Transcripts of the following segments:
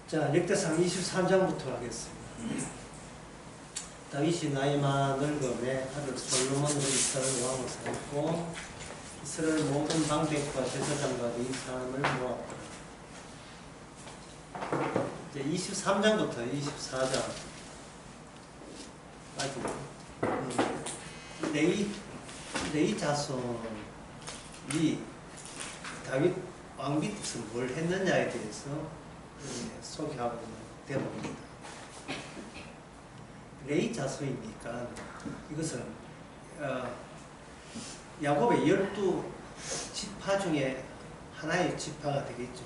자, 역대상 23장부터 하겠습니다. 다윗이 나이만 늙음에 아들 솔로몬으로 이스라엘 왕을 삼고 이스라엘 모든 방백과 제사장과 이 사람을 모았다. 이제 23장부터 24장까지 레위 자손이 다윗 왕 밑에서 뭘 했느냐에 대해서 소개하고 있는 대목입니다. 레위 자손이니까 이것은 야곱의 12지파 중에 하나의 지파가 되겠죠.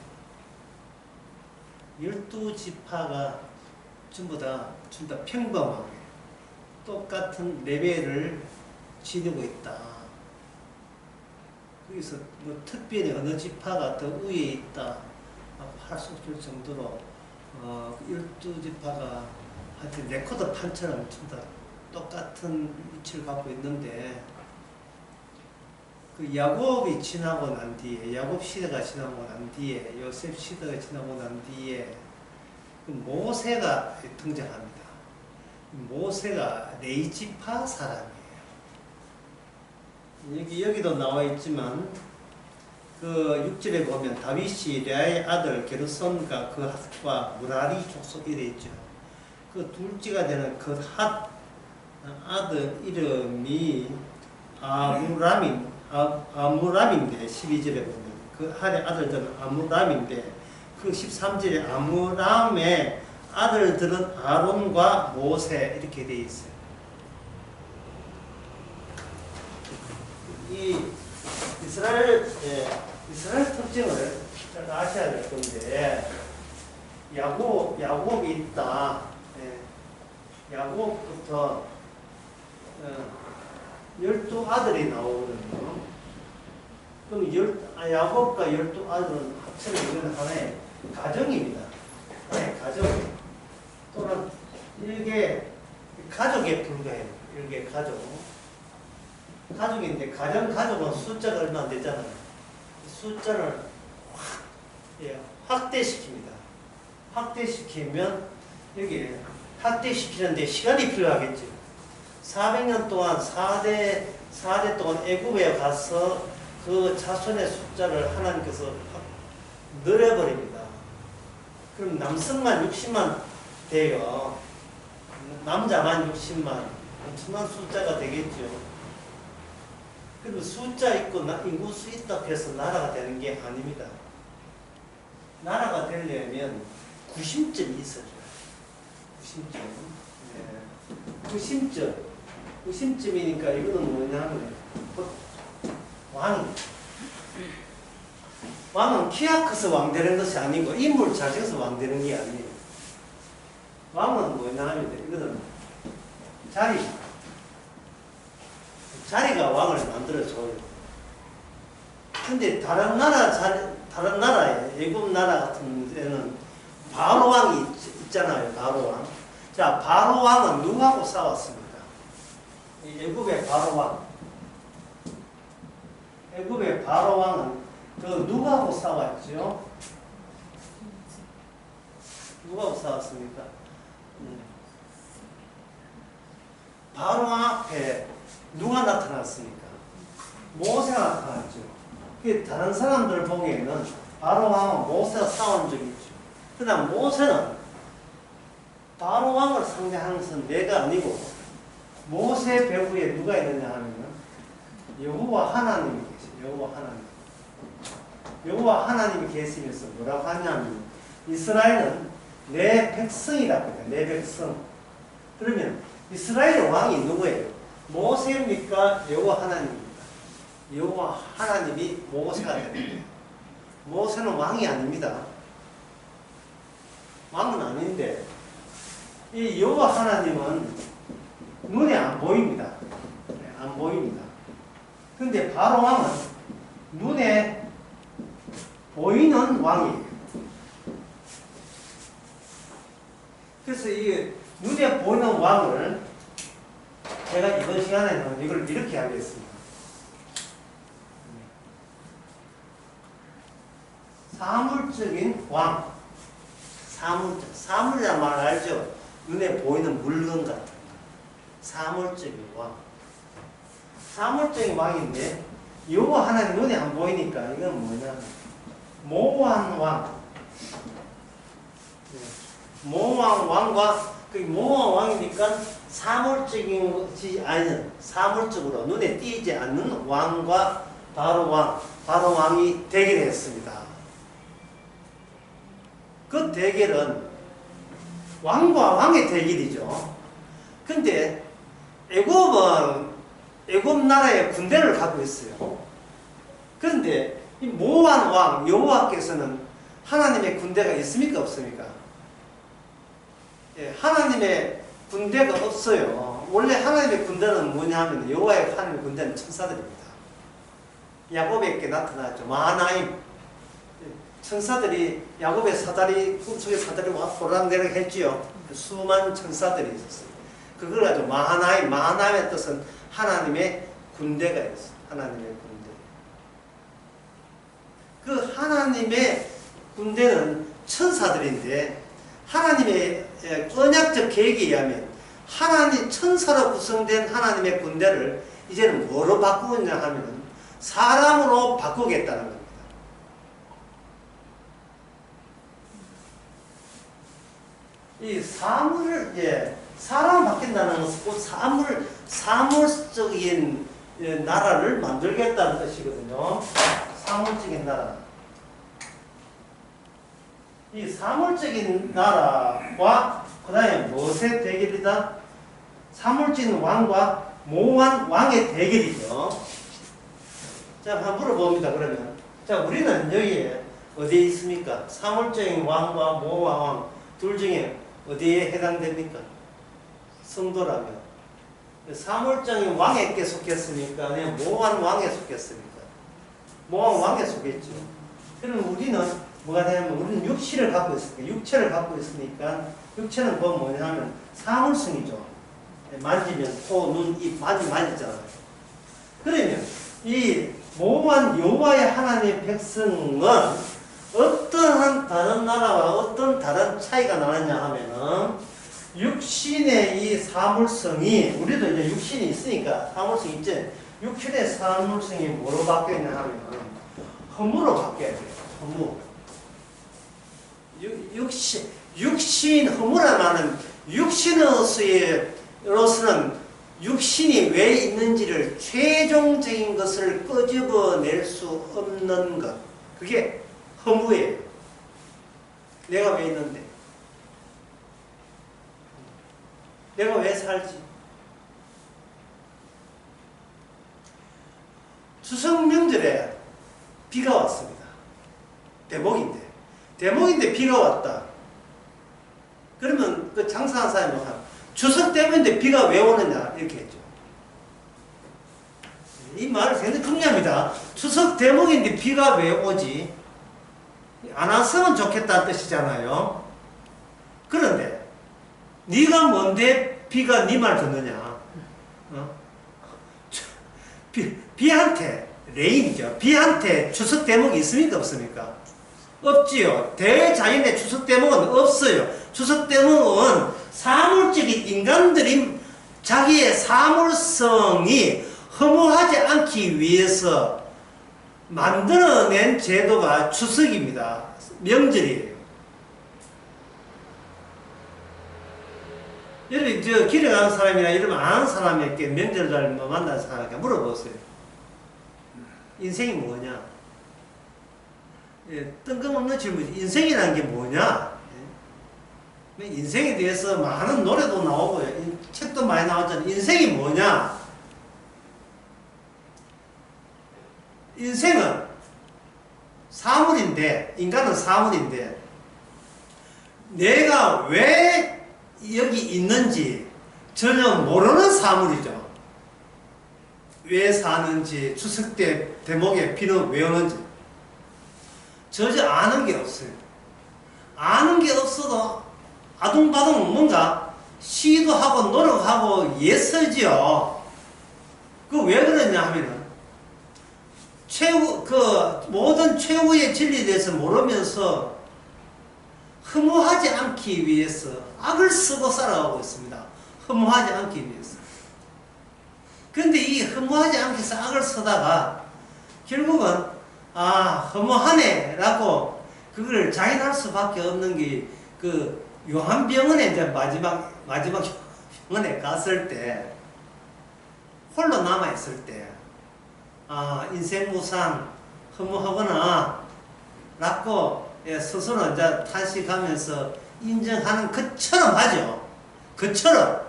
12지파가 전부 다 평범하게 똑같은 레벨을 지니고 있다. 거기서 뭐 특별히 어느 지파가 더 위에 있다 할 수 없을 정도로 12지파가 하여튼 레코드 판처럼 전부 다 똑같은 위치를 갖고 있는데, 그 야곱이 지나고 난 뒤에, 야곱 시대가 지나고 난 뒤에, 요셉 시대가 지나고 난 뒤에 그 모세가 등장합니다. 모세가 레위지파 사람이에요. 여기도 나와 있지만 그 6절에 보면 다윗이 레아의 아들 게르손과 그핫과 무라리 족속 이래 있죠. 그 둘째가 되는 그 핫 아들 이름이 아무람인데 12절에 보면 그 핫의 아들들은 아무람인데 그 13절에 아무람의 아들들은 아론과 모세 이렇게 되어 있어요. 이 이스라엘 특징을 잘 아셔야 될 건데, 야곱이 있다. 야곱부터 12아들이 나오거든요. 그럼 야곱과 12아들은 합쳐서 이건 하나의 가정입니다. 하나의 가정. 또는 일개 가족에 불과해요. 일개 가족. 가족인데 가족은 숫자가 얼마 안 되잖아요. 숫자를 확대시킵니다. 확대시키면 여기 확대시키는데 시간이 필요하겠죠. 400년 동안 4대 동안 애굽에 가서 그 자손의 숫자를 하나님께서 늘려버립니다. 그럼 남성만 60만 돼요. 남자만 60만. 엄청난 숫자가 되겠죠. 그리고 숫자 있고 인구수 있다고 해서 나라가 되는 게 아닙니다. 나라가 되려면 구심점이 있어줘요. 구심점이니까 이거는 뭐냐면 왕은 키가 커서 왕 되는 것이 아니고 인물 잘생겨서 왕 되는 게 아니에요. 왕은 뭐냐면 이거는 자리가 왕을 만들어줘요. 근데 다른 나라에, 애굽 나라 같은 데는 바로 왕이 있잖아요. 바로 왕. 자, 바로 왕은 누구하고 싸웠습니까? 애굽의 바로 왕. 애굽의 바로 왕은 그 누구하고 싸웠죠? 누구하고 싸웠습니까? 바로 왕 앞에 누가 나타났습니까? 모세가 나타났죠. 다른 사람들 보기에는 바로 왕은 모세가 싸운 적이 있죠. 그러나 모세는 바로 왕을 상대하는 것은 내가 아니고 모세 배후에 누가 있느냐 하면 여호와 하나님이 계세요. 여호와 하나님이 계시면서 뭐라고 하냐면 이스라엘은 내 백성이라고 해요. 내 백성. 그러면 이스라엘의 왕이 누구예요? 모세입니까? 여호와 하나님입니까? 여호와 하나님이 모세가 됩니다. 모세는 왕이 아닙니다. 왕은 아닌데 이 여호와 하나님은 눈에 안 보입니다. 안 보입니다. 근데 바로 왕은 눈에 보이는 왕이에요. 그래서 이 눈에 보이는 왕을 제가 이번 시간에는 이걸 이렇게 하겠습니다. 사물적인 왕, 사물이란 말 알죠? 눈에 보이는 물건 같은 거. 사물적인 왕. 사물적인 왕인데 요거 하나는 눈에 안 보이니까 이건 뭐냐? 모호한 왕. 모호한 왕과 그 모호한 왕이니까 사물적인 것이 아닌 사물적으로 눈에 띄지 않는 왕과 바로 왕이 대결했습니다. 그 대결은 왕과 왕의 대결이죠. 근데 애굽 나라의 군대를 갖고 있어요. 그런데 이 모호한 왕 여호와께서는 하나님의 군대가 있습니까 없습니까? 예, 하나님의 군대가 없어요. 원래 하나님의 군대는 뭐냐 하면 여호와의 하나님의 군대는 천사들입니다. 야곱에게 나타났죠. 마하나임. 천사들이 야곱의 사다리 꿈속에 사다리 오락내락 했지요. 수많은 천사들이 있었어요. 그걸 가지고 마하나임의 뜻은 하나님의 군대가 있어요. 하나님의 군대. 그 하나님의 군대는 천사들인데 하나님의 언약적 계획에 의하면 하나님 천사로 구성된 하나님의 군대를 이제는 뭐로 바꾸느냐 하면 사람으로 바꾸겠다는 겁니다. 이 사물을 사람 바뀐다는 것은 꼭 사물적인 나라를 만들겠다는 뜻이거든요. 사물적인 나라. 이 사물적인 나라와 그 다음에 무엇의 대결이다? 사물적인 왕과 모호한 왕의 대결이죠. 자, 한번 물어봅니다. 그러면 자, 우리는 여기에 어디에 있습니까? 사물적인 왕과 모호한 왕 둘 중에 어디에 해당됩니까? 성도라면 사물적인 왕에게 속했습니까? 아니면 모호한 왕에 속했습니까? 모호한 왕에 속했죠. 그럼 우리는 뭐가 되냐면 우리는 육체를 갖고 있으니까 육체는 그 뭐냐면 사물성이죠. 만지면 코, 눈, 입 만지잖아요. 그러면 이 모호한 여호와의 하나님의 백성은 어떠한 다른 나라와 어떤 다른 차이가 나느냐 하면은 육신의 이 사물성이 우리도 이제 육신이 있으니까 사물성이 있지. 육신의 사물성이 뭐로 바뀌었냐 하면 허물로 바뀌어야 돼요. 허물. 육신 허물하는 육신으로서는 육신이 왜 있는지를 최종적인 것을 끄집어낼 수 없는 것. 그게 허무예요. 내가 왜 있는데? 내가 왜 살지? 추석 명절에 비가 왔습니다. 대목인데 비가 왔다. 그러면 그 장사한 사람이 뭐냐? 추석 때문인데 비가 왜 오느냐? 이렇게 했죠. 이 말을 굉장히 중요합니다. 추석 대목인데 비가 왜 오지? 안 왔으면 좋겠다는 뜻이잖아요. 그런데 네가 뭔데 비가 네 말 듣느냐? 비한테 레인이죠. 비한테 추석 대목이 있습니까 없습니까? 없지요. 대자연의 추석 대목은 없어요. 추석 대목은 사물적인 인간들이 자기의 사물성이 허무하지 않기 위해서 만들어낸 제도가 추석입니다. 명절이에요. 여러분, 길에 가는 사람이나 이러면 아는 사람에게 명절날 만나는 사람에게 물어보세요. 인생이 뭐냐? 뜬금없는 질문이죠. 인생이라는 게 뭐냐? 인생에 대해서 많은 노래도 나오고 책도 많이 나왔잖아요. 인생이 뭐냐? 인생은 사물인데, 인간은 사물인데, 내가 왜 여기 있는지 전혀 모르는 사물이죠. 왜 사는지, 추석 때 대목에 비는 왜 오는지 전혀 아는 게 없어요. 아는 게 없어도 아둥바둥 뭔가 시도하고 노력하고 애쓰지요. 그 왜 그러냐 하면은 모든 최후의 진리에 대해서 모르면서 허무하지 않기 위해서 악을 쓰고 살아가고 있습니다. 허무하지 않기 위해서. 그런데 이 허무하지 않기 위해서 악을 쓰다가 결국은 허무하네 라고 그걸 자인할 수밖에 없는 게 그 요한병원에 이제 마지막 병원에 갔을 때 홀로 남아있을 때 인생 무상 허무하거나 라고 스스로 이제 탄식하면서 인정하는 것처럼 하죠. 그처럼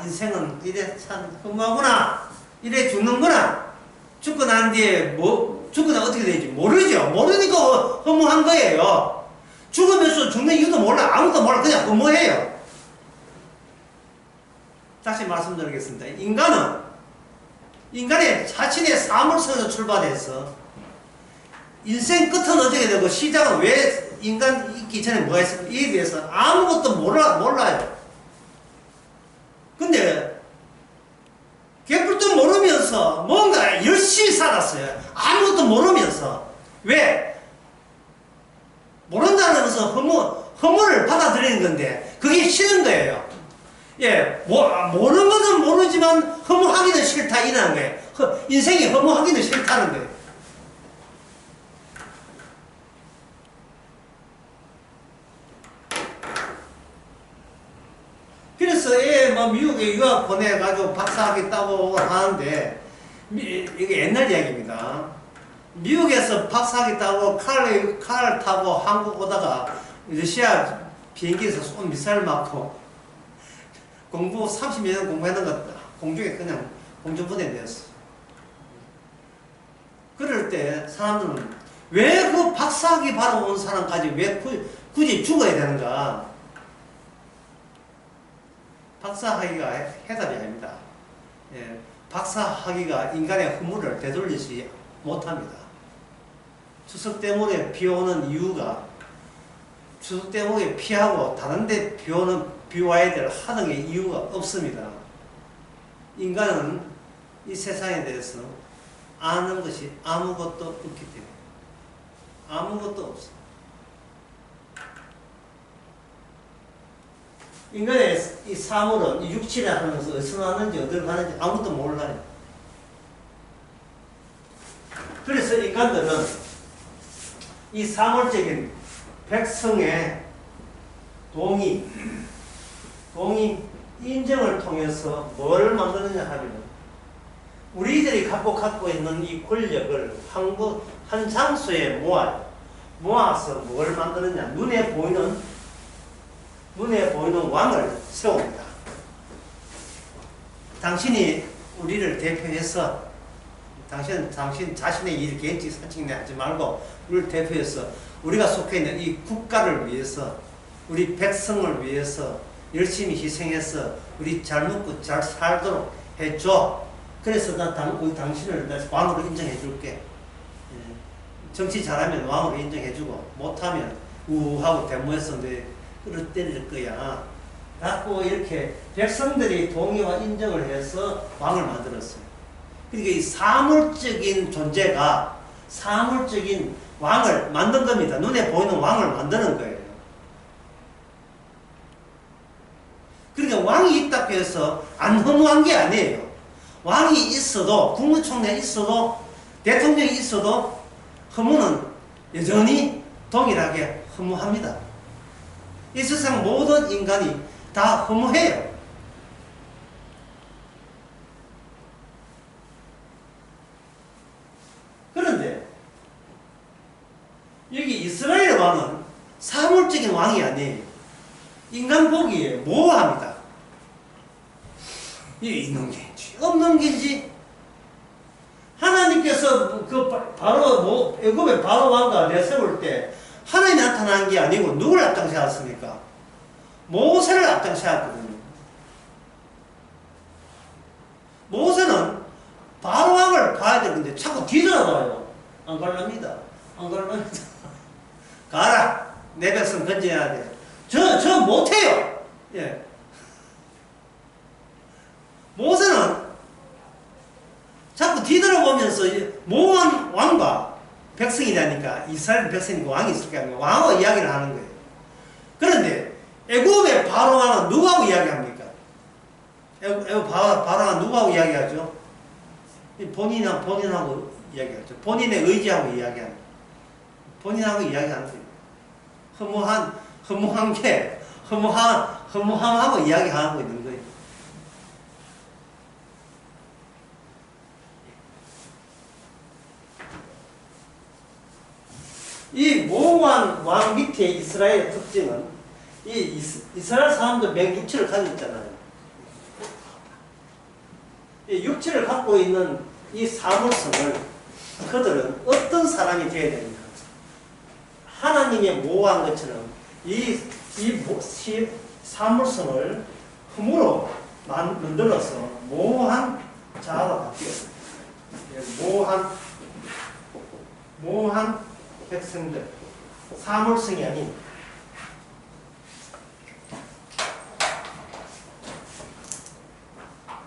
인생은 이래 참 허무하구나, 이래 죽는구나. 죽고 난 뒤에 죽고 나면 어떻게 되지 모르죠. 모르니까 허무한 거예요. 죽으면서 죽는 이유도 몰라. 아무것도 몰라. 그냥 허무해요. 다시 말씀드리겠습니다. 인간의 자신의 사물성에서 출발해서 인생 끝은 어떻게 되고 시작은 왜 인간 있기 전에 뭐가 있을까? 이에 대해서 아무것도 몰라요. 근데 개뿔도 모르면서 뭔가 열심히 살았어요. 아무것도 모르면서. 왜? 모른다는 것은 허무를 받아들이는 건데 그게 싫은 거예요. 모르는 것은 모르지만 허무하기는 싫다 이라는 거예요. 인생이 허무하기는 싫다는 거예요. 그래서 미국에 유학 보내가지고 박사학위 따고 하는데 이게 옛날 이야기입니다. 미국에서 박사학위 따고 칼 타고 한국 오다가 러시아 비행기에서 쏜 미사일 맞고 공부 30몇 년 공부했는 것 공중에 그냥 공중분해 되었어. 그럴 때 사람들은 왜 그 박사학위 바로 온 사람까지 왜 굳이 죽어야 되는가? 박사학위가 해답이 아닙니다. 박사학위가 인간의 허물을 되돌리지 못합니다. 추석 때문에 비 오는 이유가 추석 때문에 피하고 다른 데 비 와야 될 하는 게 이유가 없습니다. 인간은 이 세상에 대해서 아는 것이 아무것도 없기 때문에 아무것도 없어. 인간의 이 사물은 이 육체를 하면서 어디서 나는지 어디로 가는지 아무것도 몰라요. 그래서 인간들은 이 사물적인 백성의 동의, 인정을 통해서 뭘 만드느냐 하면 우리들이 갖고 있는 이 권력을 한 장소에 모아서 뭘 만드느냐. 눈에 보이는 왕을 세웁니다. 당신이 우리를 대표해서 당신 자신의 일 개인적 사칭 하지 말고 우리를 대표해서 우리가 속해 있는 이 국가를 위해서 우리 백성을 위해서 열심히 희생해서 우리 잘 먹고 잘 살도록 해줘. 그래서 우리 당신을 왕으로 인정해 줄게. 정치 잘하면 왕으로 인정해 주고 못하면 우하고 데모해서 내 끌어 때릴 거야 라고 이렇게 백성들이 동의와 인정을 해서 왕을 만들었어요. 그러니까 이 사물적인 존재가 사물적인 왕을 만든 겁니다. 눈에 보이는 왕을 만드는 거예요. 그러니까 왕이 있다고 해서 안 허무한 게 아니에요. 왕이 있어도 국무총리가 있어도 대통령이 있어도 허무는 여전히 동일하게 허무합니다. 이 세상 모든 인간이 다 허무해요. 그런데 여기 이스라엘 왕은 사물적인 왕이 아니에요. 인간 보기에 모호합니다. 이게 있는 게인지 없는 게인지. 하나님께서 애굽의 바로 왕과 내세울 때 하나님이 나타난 게 아니고 누구를 앞장세웠습니까? 모세를 앞장세웠거든요. 모세는 바로 왕을 봐야 되는데 자꾸 뒤돌아봐요. 안 갈랍니다. 가라. 내 백성 건져야 돼. 저 못해요. 예. 모세는 자꾸 뒤돌아보면서 모한 왕과 백성이라니까 이스라엘 백성이니까 왕이 있을 게 아니고 왕하고 이야기를 하는 거예요. 그런데 애굽의 바로왕은 누구하고 이야기합니까? 애굽 바로왕은 누구하고 이야기하죠? 본인하고 이야기하죠. 본인의 의지하고 이야기하는 거예요. 본인하고 이야기하는 거예요. 허무함하고 이야기하고 있는 거예요. 이 모호한 왕 밑에 이스라엘의 특징은 이 이스라엘 사람들 맹육체를 가지고 있잖아요. 이 육체를 갖고 있는 이 사물성을 그들은 어떤 사람이 되어야 됩니까? 하나님의 모호한 것처럼 이 사물성을 흠으로 만들어서 모호한 자아로 바뀌었습니다. 모호한 백성들, 사물성이 아닌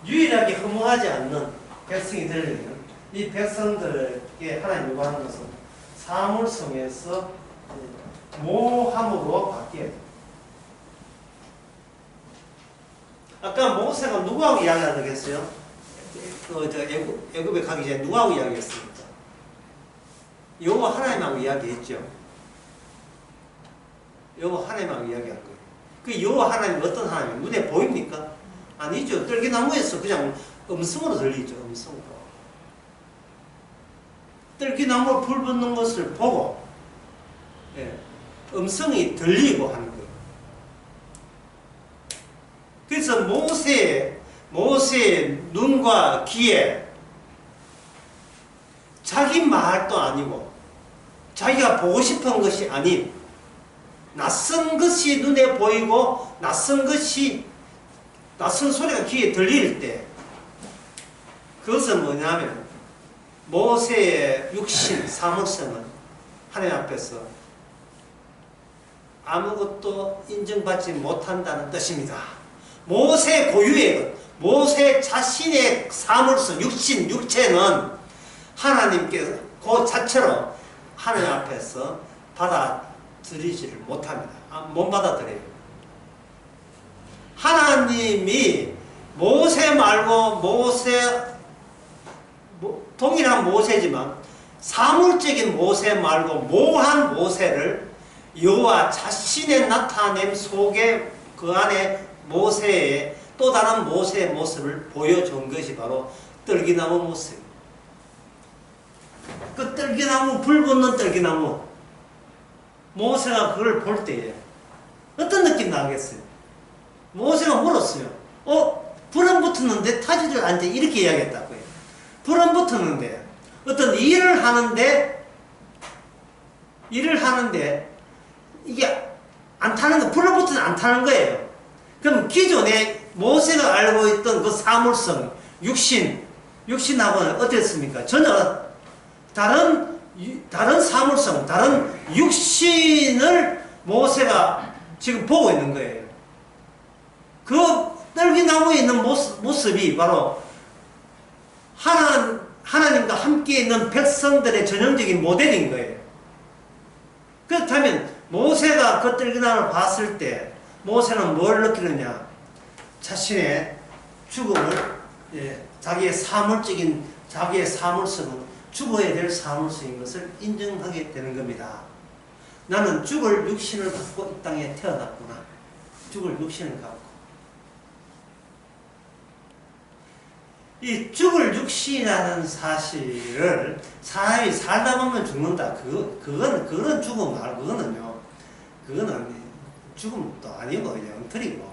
유일하게 허무하지 않는 백성이 되려면 이 백성들에게 하나님 요구하는 것은 사물성에서 모함으로 바뀌어야 돼요. 아까 모세가 누구하고 이야기하다고 했어요? 애굽에 가기 전에 누구하고 이야기했습니까? 여호와 하나님하고 이야기했죠. 여호와 하나님하고 이야기할 거예요. 그 여호와 하나님 어떤 하나님? 눈에 보입니까? 아니죠. 떨기나무에서 그냥 음성으로 들리죠. 음성으로. 떨기나무 불 붙는 것을 보고 음성이 들리고 하는 거예요. 그래서 모세의 눈과 귀에 자기 말도 아니고 자기가 보고 싶은 것이 아닌 낯선 것이 눈에 보이고 낯선 소리가 귀에 들릴 때 그것은 뭐냐면 모세의 육신 사물성은 하나님 앞에서 아무것도 인정받지 못한다는 뜻입니다. 모세 고유의 것, 모세 자신의 사물성, 육신, 육체는 하나님께서 그 자체로 하나님 앞에서 받아들이지를 못합니다. 못 받아들여요. 하나님이 모세 말고 동일한 모세지만 사물적인 모세 말고 모호한 모세를 여호와 자신의 나타냄 속에 그 안에 모세의 또 다른 모세의 모습을 보여준 것이 바로 떨기나무 모습입니다. 그 떨기나무, 불 붙는 떨기나무, 모세가 그걸 볼 때에 어떤 느낌 나겠어요? 모세가 물었어요. 불은 붙었는데 타지를 않지, 이렇게 이야기했다고요. 불은 붙었는데 어떤 일을 하는데 이게 안 타는 거, 불은 붙으면 안 타는 거예요. 그럼 기존에 모세가 알고 있던 그 사물성, 육신하고는 어땠습니까? 전혀 다른 사물성, 다른 육신을 모세가 지금 보고 있는 거예요. 그 떨기나무에 있는 모습이 바로 하나님과 함께 있는 백성들의 전형적인 모델인 거예요. 그렇다면 모세가 그 떨기나무를 봤을 때 모세는 뭘 느끼느냐? 자신의 죽음을, 자기의 사물성은 죽어야 될 사물성인 것을 인정하게 되는 겁니다. 나는 죽을 육신을 갖고 이 땅에 태어났구나. 죽을 육신을 갖고. 이 죽을 육신이라는 사실을 사람이 살다 보면 죽는다. 그거는 죽음 말고, 그거는 죽음도 아니고, 엉터리고.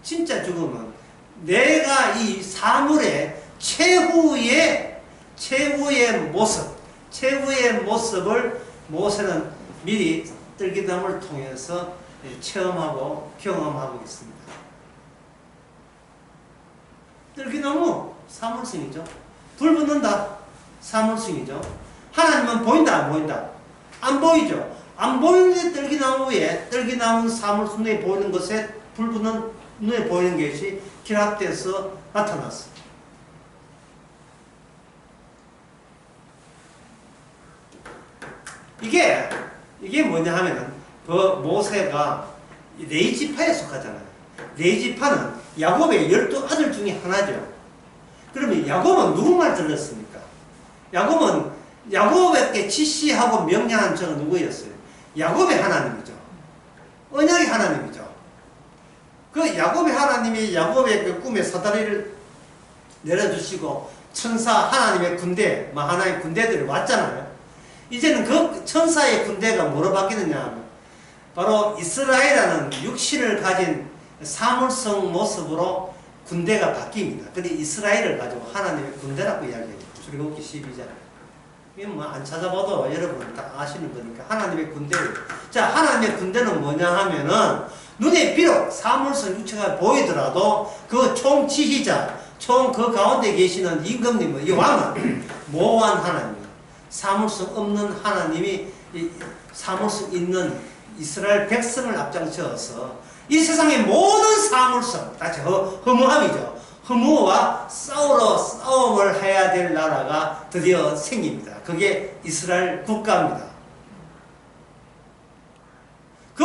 진짜 죽음은 내가 이 사물의 최후의 모습을 모세는 미리 떨기나무를 통해서 체험하고 경험하고 있습니다. 떨기나무 사물성이죠. 불 붙는다 사물성이죠. 하나님은 보인다 안 보인다? 안 보이죠. 안 보이는데 떨기나무 사물성 눈에 보이는 것에 불 붙는 눈에 보이는 것이 결합돼서 나타났어. 이게 뭐냐 하면은 그 모세가 레위지파에 속하잖아요. 레위지파는 야곱의 12아들 중에 하나죠. 그러면 야곱은 누구 말 들었습니까? 야곱은 야곱에게 지시하고 명령한 자가 누구였어요? 야곱의 하나님이죠. 언약의 하나님이죠. 그 야곱의 하나님이 야곱의 그 꿈에 사다리를 내려주시고 천사 하나님의 군대, 하나님의 군대들이 왔잖아요. 이제는 그 천사의 군대가 뭐로 바뀌느냐 하면 바로 이스라엘이라는 육신을 가진 사물성 모습으로 군대가 바뀝니다. 근데 이스라엘을 가지고 하나님의 군대라고 이야기해요. 출애굽기 12장. 이건 뭐 안 찾아봐도 여러분 다 아시는 거니까 하나님의 군대예요. 자, 하나님의 군대는 뭐냐 하면은 눈에 비록 사물성 육체가 보이더라도 그 총지휘자, 총 그 가운데 계시는 임금님은 이 왕은 모호한 하나님입니다. 사물성 없는 하나님이 사물성 있는 이스라엘 백성을 앞장서서 이 세상의 모든 사물성, 다시 허무함이죠. 허무와 싸움을 해야 될 나라가 드디어 생깁니다. 그게 이스라엘 국가입니다. 그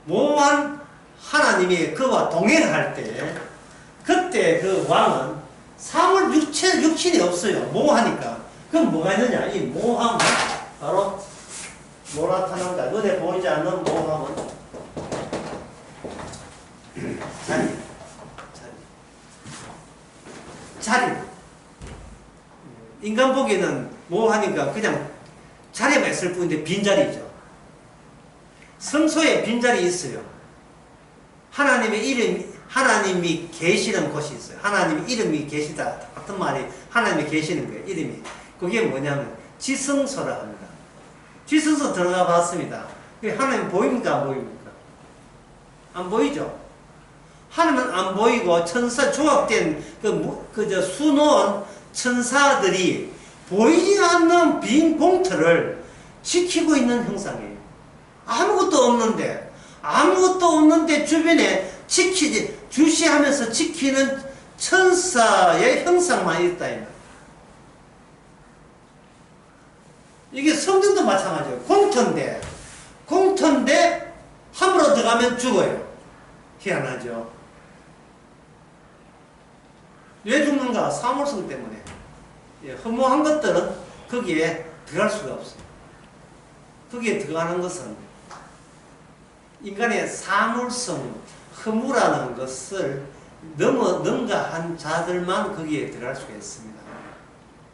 모호한 하나님이 그와 동행할 때, 그때 그 왕은 육신이 없어요. 모호하니까. 그럼 뭐가 있느냐? 이 모호함, 바로 뭐 나타납니다. 눈에 보이지 않는 모호함은 자리. 인간 보기에는 모호하니까 그냥 자리만 있을 뿐인데 빈자리죠. 성소에 빈자리 있어요. 하나님이 계시는 곳이 있어요. 하나님의 이름이 계시다. 같은 말이 하나님이 계시는 거예요. 이름이. 그게 뭐냐면 지성소라 합니다. 지성소 들어가 봤습니다. 하나님 보입니까? 안 보입니까? 안 보이죠? 하나님은 안 보이고 천사 조각된 수놓은 천사들이 보이지 않는 빈 공터를 지키고 있는 형상이에요. 아무것도 없는데 주변에 주시하면서 지키는 천사의 형상만 있다. 이게 성전도 마찬가지예요. 공터인데 함부로 들어가면 죽어요. 희한하죠. 왜 죽는가? 사물성 때문에. 허무한 것들은 거기에 들어갈 수가 없어요. 거기에 들어가는 것은 인간의 사물성, 허무라는 것을 능가한 자들만 거기에 들어갈 수가 있습니다.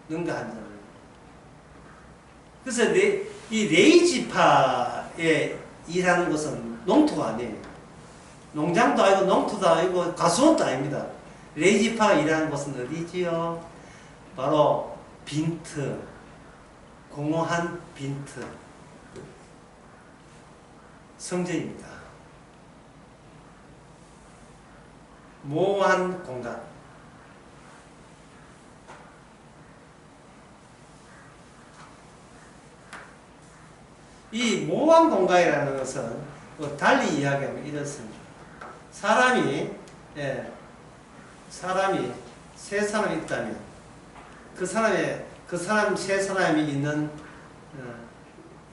능가한 자들. 그래서 이 레위지파에 일하는 것은 농토가 아니에요. 농장도 아니고 농토도 아니고 가수원도 아닙니다. 레위지파가 일하는 곳은 어디지요? 바로 빈트, 공허한 빈트, 성전입니다. 모호한 공간. 이 모호한 공간이라는 것은 달리 이야기하면 이렇습니다. 사람이 세 사람이 있다면 그 사람 세 사람이 있는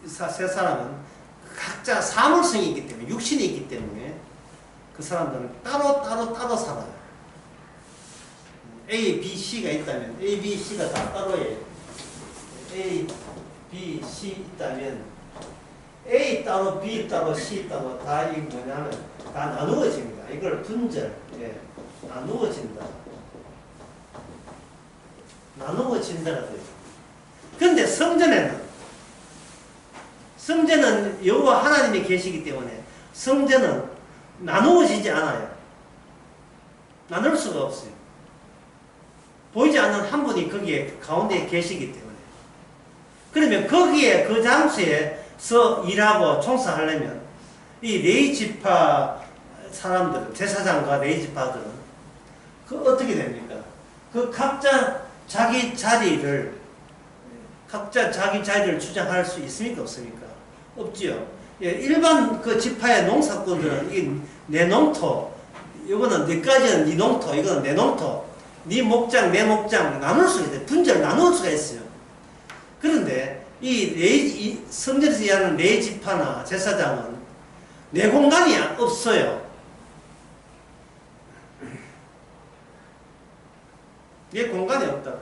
세 사람은 각자 사물성이 있기 때문에, 육신이 있기 때문에 그 사람들은 따로 살아요. A, B, C가 있다면 A, B, C가 다 따로예요. A, B, C 있다면 A 따로, B 따로, C 따로 다 이게 뭐냐면 다 나누어집니다. 이걸 분절, 나누어진다가 돼요. 근데 성전은 여호와 하나님이 계시기 때문에 성전은 나누어지지 않아요. 나눌 수가 없어요. 보이지 않는 한 분이 거기에 가운데에 계시기 때문에. 그러면 거기에 그 장소에서 일하고 총사하려면 이 레위지파 사람들은, 제사장과 레위지파들은 어떻게 됩니까? 각자 자기 자리를 주장할 수 있습니까? 없습니까? 없지요. 일반 그 지파의 농사꾼들은 이게 내 농토, 이거는 내까지는 네 농토, 이거는 내 농토, 네 목장, 내 목장 나눌 수가 있어요. 분절 나눌 수가 있어요. 그런데 이 성전에서 일하는 레지파나 제사장은 내 공간이 없어요. 내 공간이 없다.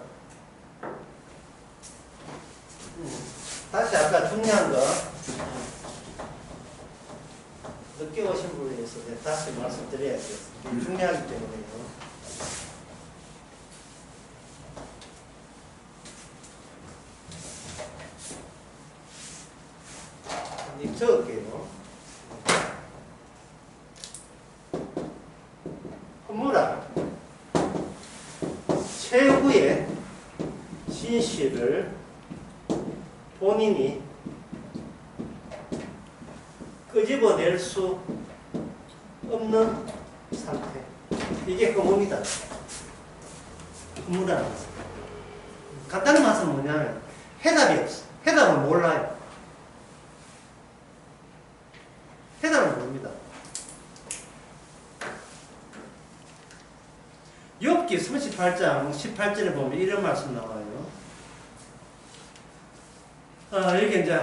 다시 아까 중요한 거 늦게 오신 분에 대해서 다시 말씀드려야겠어요. 중요하기 때문에요. 적을게요. 허무라 최후의 진실을 본인이 끄집어낼 수 없는 상태. 이게 허무입니다. 허무라는 것은. 간단한 말은 뭐냐면 해답이 없어. 해답을 몰라요. 해답을 모릅니다. 욥기 38장 18절에 보면 이런 말씀 나와요. 여기 이제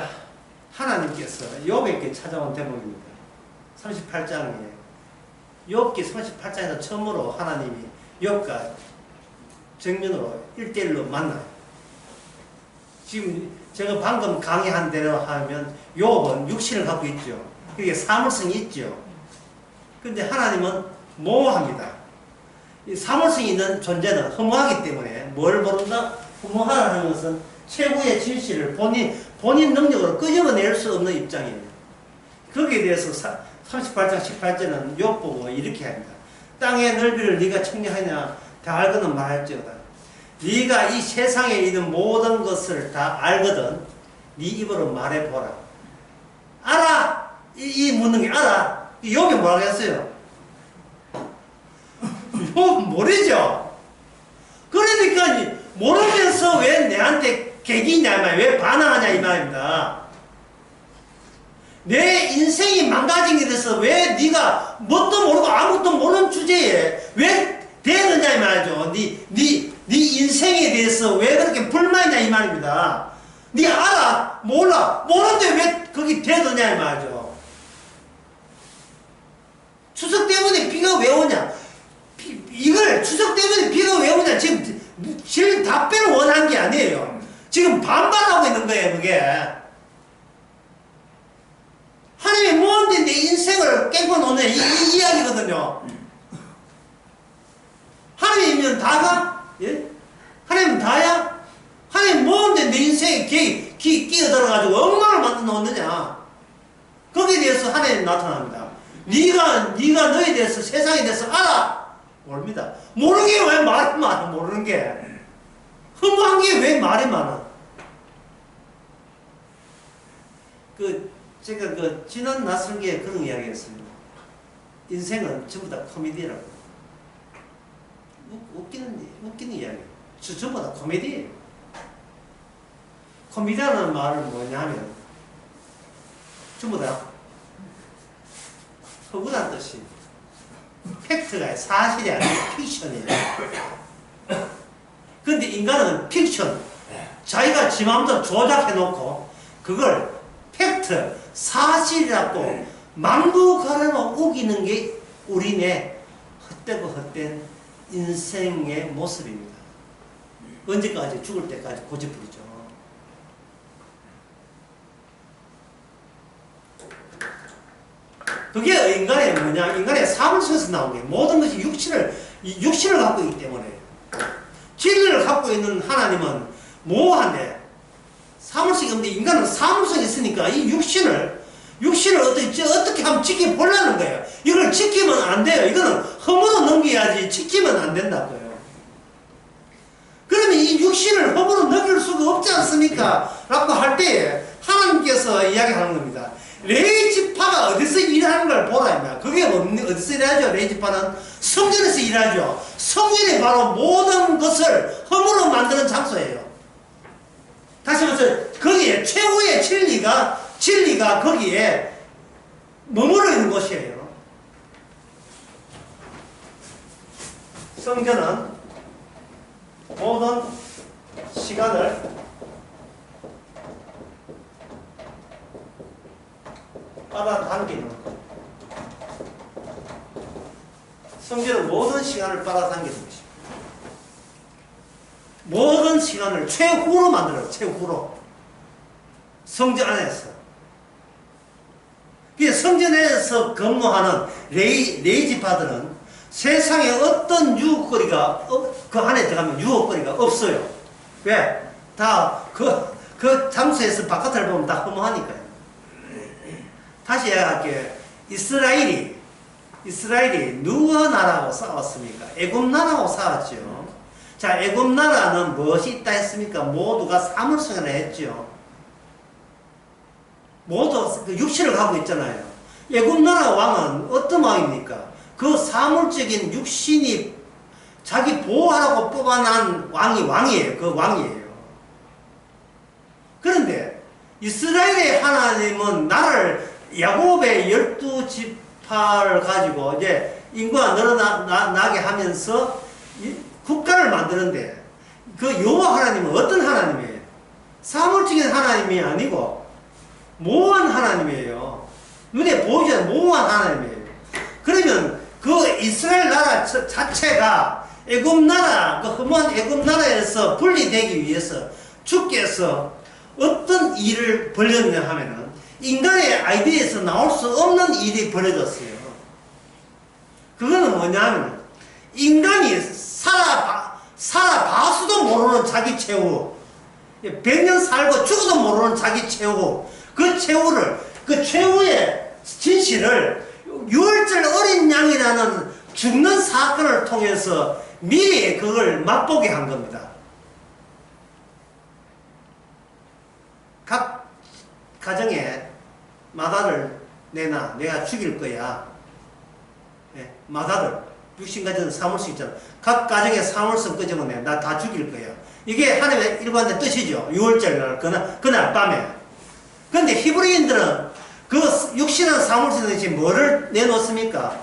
하나님께서 욥에게 찾아온 대목입니다. 38장에 욥기 38장에서 처음으로 하나님이 욥과 정면으로 1대1로 만나요. 지금 제가 방금 강의한 대로 하면 욥은 육신을 갖고 있죠. 그게 사물성이 있죠. 근데 하나님은 모호합니다. 이 사물성이 있는 존재는 허무하기 때문에 뭘 모른다? 허무하다는 것은 최고의 진실을 본인 능력으로 끄집어낼 수 없는 입장이에요. 거기에 대해서 38장 18절은 욥 보고 이렇게 합니다. 땅의 넓이를 네가 측량하냐? 다 알거든 말할지어다. 네가 이 세상에 있는 모든 것을 다 알거든 네 입으로 말해보라. 알아! 이 묻는 게 알아. 욥이 뭐라고 했어요? 욥 모르죠. 그러니까 모르면서 왜 내한테 개기냐 이 말이야. 왜 반항하냐 이 말입니다. 내 인생이 망가진 게 돼서 왜 네가 뭣도 모르고 아무것도 모르는 주제에 왜 대느냐 이 말이죠. 네 인생에 대해서 왜 그렇게 불만이냐 이 말입니다. 네 알아? 몰라? 모르는데 왜 거기 대느냐 이 말이죠. 추석 때문에 비가 왜 오냐? 이걸 추석 때문에 비가 왜 오냐? 지금 답변을 원한 게 아니에요. 지금 반발하고 있는 거예요, 그게. 하나님이 뭔데 내 인생을 깨고 노냐? 이 이야기거든요. 하나님이면 다가? 예? 하나님은 다야? 하나님 뭔데 내 인생에 끼어들어가지고 엉망을 만들어 놓느냐? 거기에 대해서 하나님 나타납니다. 네가 너에 대해서 세상에 대해서 알아? 모릅니다. 모르는 게 왜 말이 많아? 모르는 게. 허무한 게 왜 말이 많아? 제가 지난 낯설기에 그런 이야기 했습니다. 인생은 전부 다 코미디라고. 웃기는 이야기. 전부 다 코미디예요. 코미디라는 말은 뭐냐면 전부 다 허구란 뜻이 팩트가 사실이 아니라 픽션이에요. 근데 인간은 픽션, 자기가 지 마음대로 조작해놓고 그걸 팩트, 사실이라고 망부 가려놓고 우기는 게 우리네 헛되고 헛된 인생의 모습입니다. 언제까지? 죽을 때까지 고집부리죠. 그게 인간의 뭐냐? 인간의 사물성에서 나온 게 모든 것이 육신을 갖고 있기 때문에. 진리를 갖고 있는 하나님은 모호한데 사물성이 없는데 인간은 사물성이 있으니까 이 육신을 어떻게 하면 지켜보려는 거예요. 이걸 지키면 안 돼요. 이거는 허물로 넘겨야지 지키면 안 된다고요. 그러면 이 육신을 허물로 넘길 수가 없지 않습니까? 라고 할 때 하나님께서 이야기하는 겁니다. 레이지파가 어디서 일하는 걸 보라 임마. 그게 어디서 일하죠? 레이지파는 성전에서 일하죠. 성전이 바로 모든 것을 허물로 만드는 장소예요. 다시 말해서 거기에 최후의 진리가 거기에 머물러 있는 곳이에요. 성전은 모든 시간을 빨아당기는 것. 성전은 모든 시간을 빨아당기는 것입니다. 모든 시간을 최후로 만들어요. 최후로. 성전 안에서. 성전에서 근무하는 레이지파들은 세상에 어떤 유혹거리가, 그 안에 들어가면 유혹거리가 없어요. 왜? 다 그 장소에서 바깥을 보면 다 허무하니까요. 다시 이야기할게요. 이스라엘이 누구 나라하고 싸웠습니까? 애굽 나라하고 싸웠죠. 자, 애굽 나라는 무엇이 있다 했습니까? 모두가 사물성이라 했죠. 모두 그 육신을 갖고 있잖아요. 애굽 나라 왕은 어떤 왕입니까? 그 사물적인 육신이 자기 보호하라고 뽑아난 왕이에요. 그 왕이에요. 그런데 이스라엘의 하나님은 나라를 야곱의 12지파를 가지고 이제 인구가 늘어나게 하면서 국가를 만드는데 그 여호와 하나님은 어떤 하나님이에요? 사물적인 하나님이 아니고 모호한 하나님이에요. 눈에 보이지 않는 모호한 하나님이에요. 그러면 그 이스라엘 나라 자체가 애굽 나라, 그 흠한 애굽 나라에서 분리되기 위해서 주께서 어떤 일을 벌였냐 하면은 인간의 아이디어에서 나올 수 없는 일이 벌어졌어요. 그거는 뭐냐 하면 인간이 살아봐서도 모르는 자기 최후, 100년 살고 죽어도 모르는 자기 최후, 그 최후의 진실을 유월절 어린 양이라는 죽는 사건을 통해서 미리 그걸 맛보게 한 겁니다. 각 가정에 마다를 내놔. 내가 죽일 거야. 네, 마다를. 육신가정은 사물성 있잖아. 각 가정에 사물성 끄집어내. 나 다 죽일 거야. 이게 하나님의 일관된 뜻이죠. 6월절 그날 밤에. 그런데 히브리인들은 그 육신한 사물성에 지금 뭐를 내놓습니까?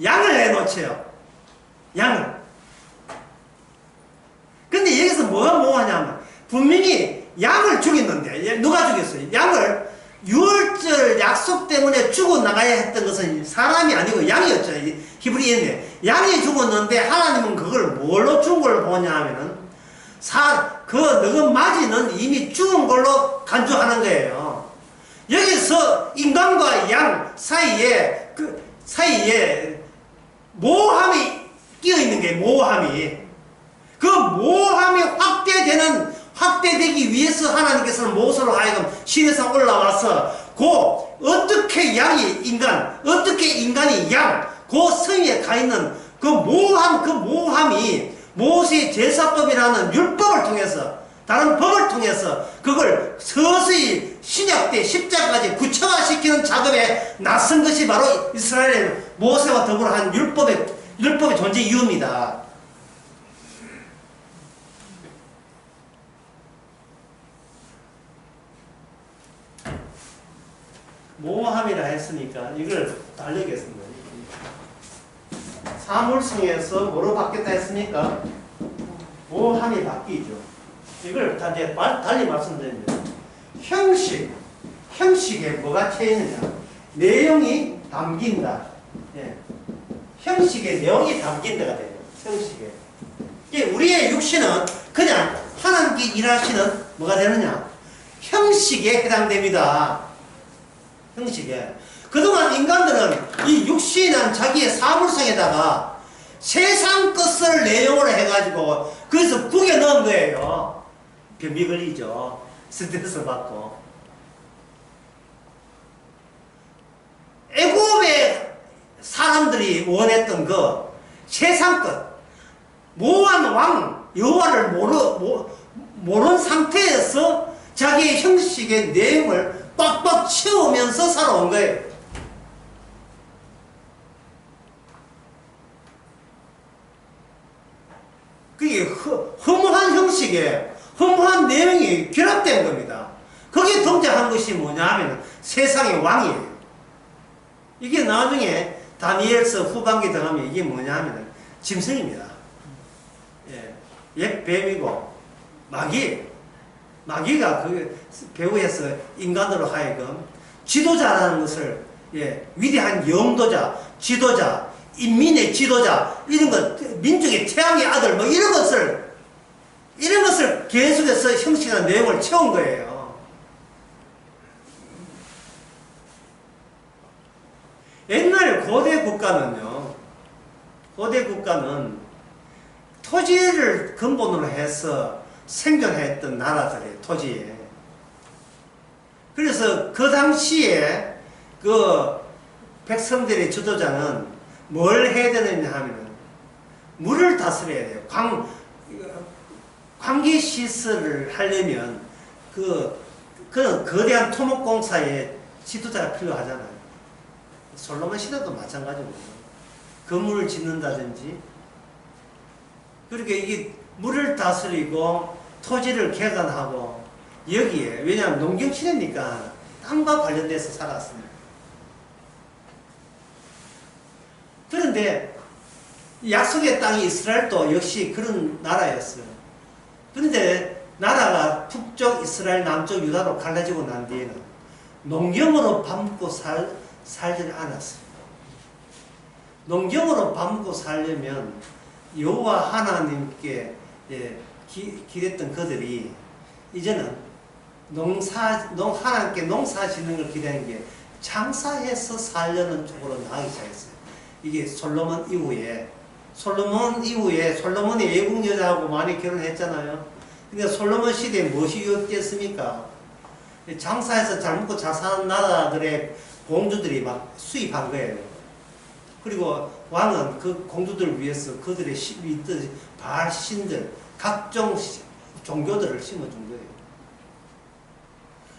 양을 내놓죠. 양을. 근데 여기서 뭐가 뭐하냐면 분명히 양을 죽였는데 누가 죽였어요? 양을 6월절 약속 때문에 죽어나가야 했던 것은 사람이 아니고 양이었죠. 히브리인데 양이 죽었는데 하나님은 그걸 뭘로 죽은 걸로 보냐 하면은 그 너그마지는 이미 죽은 걸로 간주하는 거예요. 여기서 인간과 양 사이에 모함이 끼어 있는 게 모함이. 그 모함이 확대되기 위해서 하나님께서는 모세로 하여금 시내상 올라와서 어떻게 어떻게 인간이 그 성에 가 있는 그 모함이 모세의 제사법이라는 율법을 통해서 다른 법을 통해서 그걸 서서히 신약 때 십자가까지 구체화시키는 작업에 나선 것이 바로 이스라엘의 모세와 더불어 한 율법의 존재 이유입니다. 모함이라 했으니까 이걸 달리겠습니다. 사물성에서 뭐로 바뀌었다 했습니까? 모함이 바뀌죠. 이걸 다 이제 달리 말씀드립니다. 형식에 뭐가 채이느냐? 내용이 담긴다. 예. 형식에 내용이 담긴다가 돼요. 형식에. 우리의 육신은 그냥 하나님께 일하시는 뭐가 되느냐? 형식에 해당됩니다. 형식에. 그동안 인간들은 이 육신한 자기의 사물성에다가 세상 것을 내용으로 해가지고 그래서 국에 넣은 거예요. 변비 걸리죠. 스트레스 받고. 애굽의 사람들이 원했던 그 세상 것, 모호한 왕 여호와를 모르는 상태에서 자기의 형식의 내용을 빡빡 채우면서 살아온 거예요. 그게 허무한 형식에 허무한 내용이 결합된 겁니다. 거기에 동작한 것이 뭐냐 하면 세상의 왕이에요. 이게 나중에 다니엘서 후반기 들어가면 이게 뭐냐 하면 짐승입니다. 예, 옛 뱀이고 마귀예요. 마귀가 그 배후에서 인간으로 하여금 지도자라는 것을 위대한 영도자, 지도자, 인민의 지도자 이런 것, 민족의 태양의 아들 뭐 이런 것을 계속해서 형식이나 내용을 채운 거예요. 옛날에 고대 국가는 토지를 근본으로 해서 생존했던 나라들이에요. 토지에. 그래서 그 당시에 그 백성들의 지도자는 뭘 해야 되느냐 하면은 물을 다스려야 돼요. 관계 시설을 하려면 그런 거대한 토목공사에 지도자가 필요하잖아요. 솔로몬 시대도 마찬가지고 건물을 짓는다든지 그렇게 이게 물을 다스리고 토지를 개간하고 여기에 왜냐하면 농경시대니까 땅과 관련돼서 살았습니다. 그런데 약속의 땅이 이스라엘도 역시 그런 나라였어요. 그런데 나라가 북쪽 이스라엘, 남쪽 유다로 갈라지고 난 뒤에는 농경으로 밥 먹고 살지를 않았어요. 농경으로 밥 먹고 살려면 여호와 하나님께 기댔던 그들이 이제는 하나님께 농사 짓는 걸 기대는 게 장사해서 살려는 쪽으로 나가기 시작했어요. 이게 솔로몬 이후에 솔로몬이 외국 여자하고 많이 결혼했잖아요. 근데 솔로몬 시대에 무엇이 유혹됐습니까? 장사해서 잘 먹고 잘 사는 나라들의 공주들이 막 수입한 거예요. 그리고 왕은 그 공주들을 위해서 그들의 믿듯 바알 신들 각종 종교들을 심어준 거예요.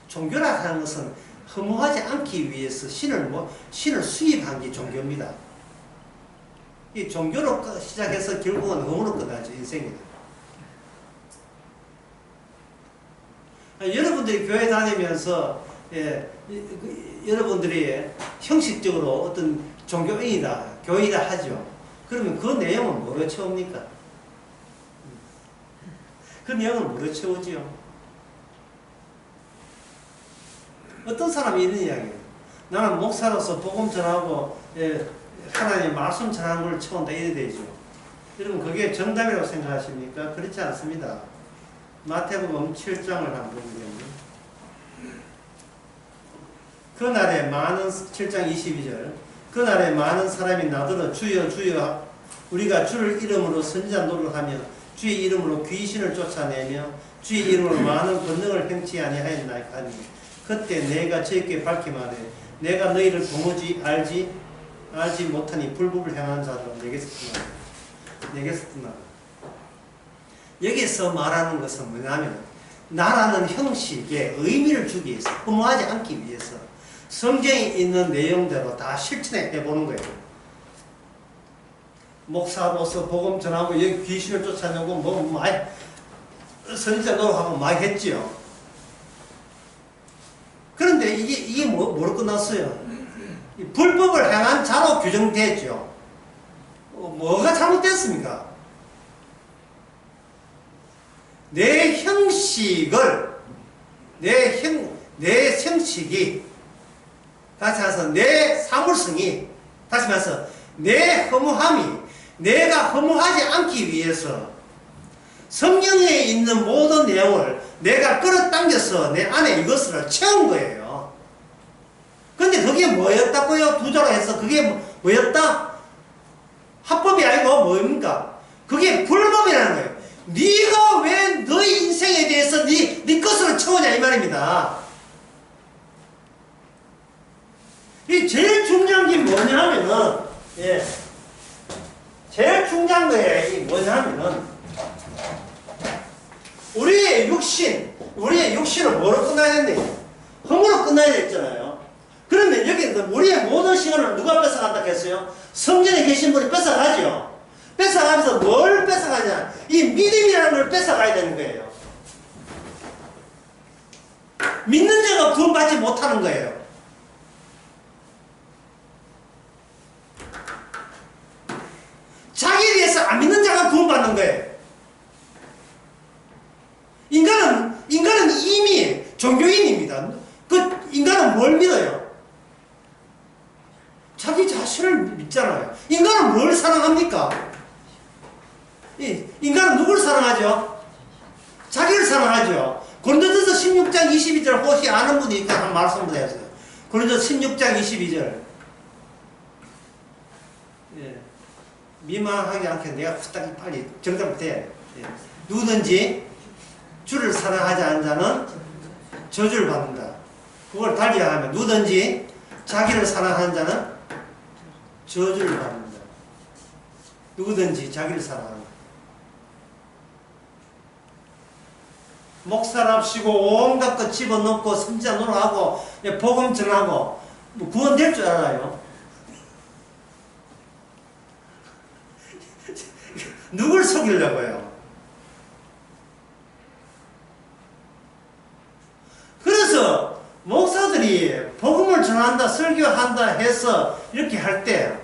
종교라 하는 것은 허무하지 않기 위해서 신을 수입한 게 종교입니다. 이 종교로 시작해서 결국은 허무로 끝나죠. 인생이다. 여러분들이 교회 다니면서 여러분들이 형식적으로 어떤 종교인이다, 교인이다 하죠. 그러면 그 내용은 뭐로 채웁니까? 그 내용은 뭐로 채우지요? 어떤 사람이 이런 이야기예요. 나는 목사로서 복음 전하고 하나님의 말씀 전하는 걸 채운다 이래 되죠. 여러분 그게 정답이라고 생각하십니까? 그렇지 않습니다. 마태복음 7장을 한번 보면 그날에 많은 7장 22절 그날에 많은 사람이 나더러 주여 주여 우리가 주를 이름으로 선지자 노릇하며 주의 이름으로 귀신을 쫓아내며 주의 이름으로 많은 권능을 행치 아니하였나이까 하니 그때 내가 저에게 밝히 말해 내가 너희를 도무지 알지 못하니 불법을 행하는 자들은 내게서 떠나라. 여기서 말하는 것은 뭐냐면 나라는 형식에 의미를 주기 위해서 허무하지 않기 위해서 성경에 있는 내용대로 다 실천해 보는 거예요. 목사로서 복음 전하고 여기 귀신을 쫓아내고 많이 선지자 노릇하고 많이 했지요. 그런데 이게 뭐로 끝났어요? 불법을 행한 자로 규정됐죠. 뭐가 잘못됐습니까? 내 형식을 내 형식이 다시 말해서 내 사물성이 다시 말해서 내 허무함이 내가 허무하지 않기 위해서 성경에 있는 모든 내용을 내가 끌어당겨서 내 안에 이것을 채운 거예요. 근데 그게 뭐였다고요? 두자로 해서 그게 뭐였다? 합법이 아니고 뭡니까? 그게 불법이라는 거예요. 네가 왜 너희 인생에 대해서 네 것으로 채우냐 이 말입니다. 이 제일 중요한 게 뭐냐면은 제일 중요한 거예요. 이게 뭐냐면은 우리의 육신을 뭐로 끝나야 되는데 허무로 끝나야 됐잖아요. 그러면 여기 우리의 모든 시간을 누가 뺏어간다 했어요? 성전에 계신 분이 뺏어가죠. 뺏어가면서 뭘 뺏어가냐? 이 믿음이라는 걸 뺏어가야 되는 거예요. 믿는 자가 구원받지 못하는 거예요. 자기에 대해서 안 믿는 자가 구원받는 거예요. 인간은 종교인입니다. 그 인간은 뭘 믿어요? 자기 자신을 믿잖아요. 인간은 뭘 사랑합니까? 인간은 누굴 사랑하죠? 자기를 사랑하죠. 고린도전서 16장 22절 혹시 아는 분이 있다 한 말씀 한번 해주세요. 고린도전서 16장 22절. 예. 미망하지 않게 내가 후딱 빨리 정답 돼. 예. 누구든지 주를 사랑하지 않는 자는 저주를 받는다. 그걸 달리 하면 누구든지 자기를 사랑하는 자는 저주를 받는다. 누구든지 자기를 사랑한다. 목사랍시고 온갖 것 집어넣고 선지자 노릇하고 복음 전하고 뭐 구원될 줄 알아요? 누굴 속이려고요? 그래서 목사들이 복음을 전한다 설교한다 해서 이렇게 할 때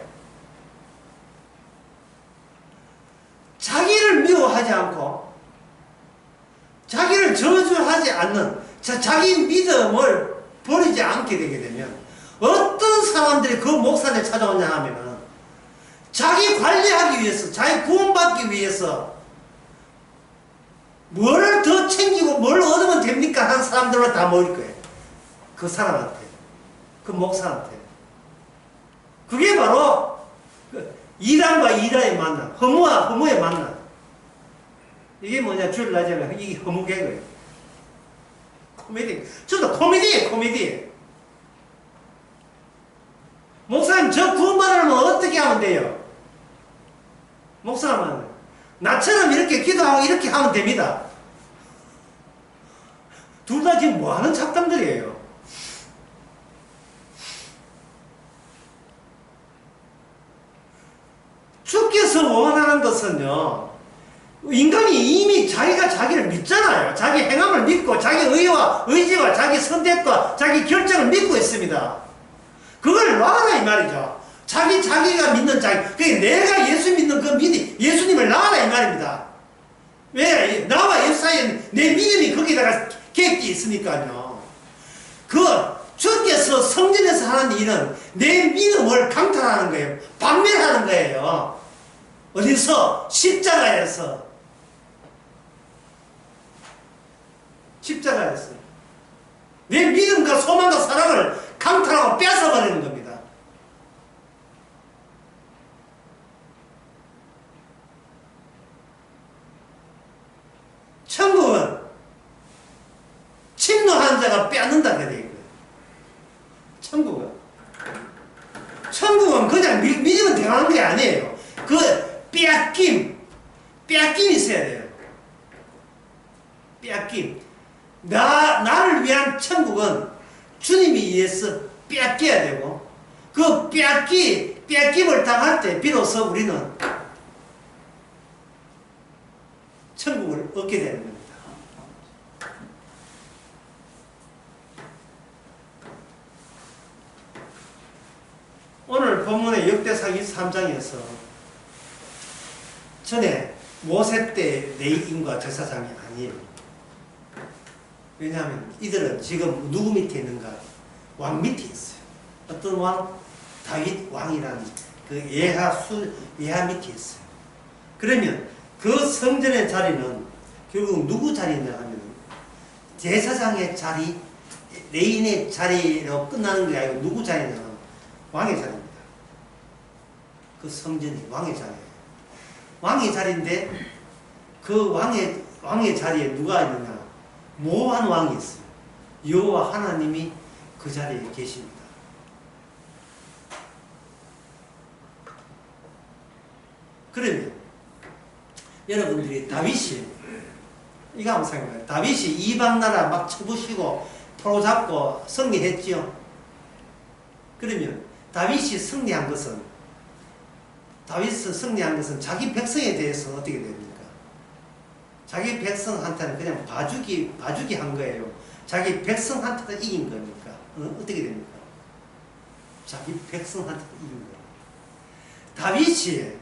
자기를 미워하지 않고 자기를 저주하지 않는 자기 믿음을 버리지 않게 되게 되면 어떤 사람들이 그 목사를 찾아오냐 하면은 자기 관리하기 위해서 자기 구원받기 위해서 뭘 더 챙기고 뭘 얻으면 됩니까? 하는 사람들은 다 모일 거예요. 그 사람한테 그 목사한테 그게 바로 이단과 이단의 만남 허무와 허무의 만남 이게 뭐냐 줄을 나자면 이게 허무 개그예요. 코미디. 저도 코미디예요. 코미디. 목사님 저 구원받으려면 어떻게 하면 돼요? 목사님은 나처럼 이렇게 기도하고 이렇게 하면 됩니다. 둘 다 지금 뭐하는 잡담들이에요. 주께서 원하는 것은요 인간이 이미 자기가 자기를 믿잖아요. 자기 행함을 믿고 자기 의지와 자기 선택과 자기 결정을 믿고 있습니다. 그걸 놔라 이 말이죠. 자기가 믿는 자기. 그러니까 내가 예수 믿는 그 예수님을 놔라 이 말입니다. 왜? 나와 예수 사이에 내 믿음이 거기다가 객기 있으니까요. 주께서 성전에서 하는 일은 내 믿음을 강탈하는 거예요. 박멸하는 거예요. 어디서? 십자가에서. 십자가에서 내 믿음과 소망과 사랑을 강탈하고 뺏어버리는 겁니다. 천국은 침노한 자가 빼앗는다 그래 이거예요. 천국은 그냥 믿으면 대화하는 게 아니에요. 그 빼앗김이 있어야 돼요. 빼앗김. 나를 위한 천국은 주님이 위해서 빼앗겨야 되고 그 빼앗김을 당할 때 비로소 우리는 천국을 얻게 되는 겁니다. 오늘 본문의 역대상 23장에서 전에 모세 때 레위인과 제사장이 아니에요. 왜냐하면 이들은 지금 누구 밑에 있는가? 왕 밑에 있어요. 어떤 왕? 다윗 왕이라는 그 예하 밑에 있어요. 그러면 그 성전의 자리는 결국 누구 자리냐 하면 제사장의 자리, 레위인의 자리로 끝나는 게 아니고 누구 자리냐면 왕의 자리입니다. 그 성전이 왕의 자리예요. 왕의 자리인데 그 왕의 자리에 누가 있느냐? 모호한 왕이 있어요. 여호와 하나님이 그 자리에 계십니다. 그러면 여러분들이 다윗이 이거 한번 생각해요. 다윗이 이방 나라 막 쳐부시고 포로 잡고 승리했지요. 그러면 다윗이 승리한 것은 자기 백성에 대해서 어떻게 됩니까? 자기 백성한테는 그냥 봐주기 한 거예요. 자기 백성한테도 이긴 겁니까? 어떻게 됩니까? 자기 백성한테도 이긴 거예요. 다윗이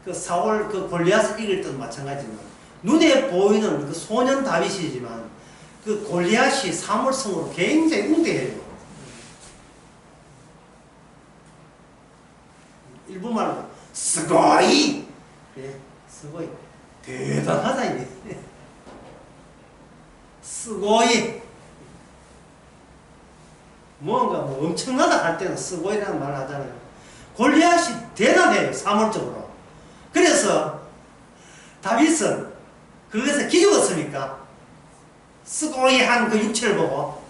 그 사울 골리앗을 이길 때도 마찬가지지만 눈에 보이는 그 소년 다윗이지만 그 골리앗이 사물성으로 굉장히 웅대해요. 일본말로 스고이. 예, 스고이. 대단하다 이게. 스고이. 뭔가 뭐 엄청나다 할 때는 스고이라는 말을 하잖아요. 골리앗이 대단해요, 사물적으로. 그래서 다윗은 그것에 기죽었습니까? 스고이한 그 육체를 보고,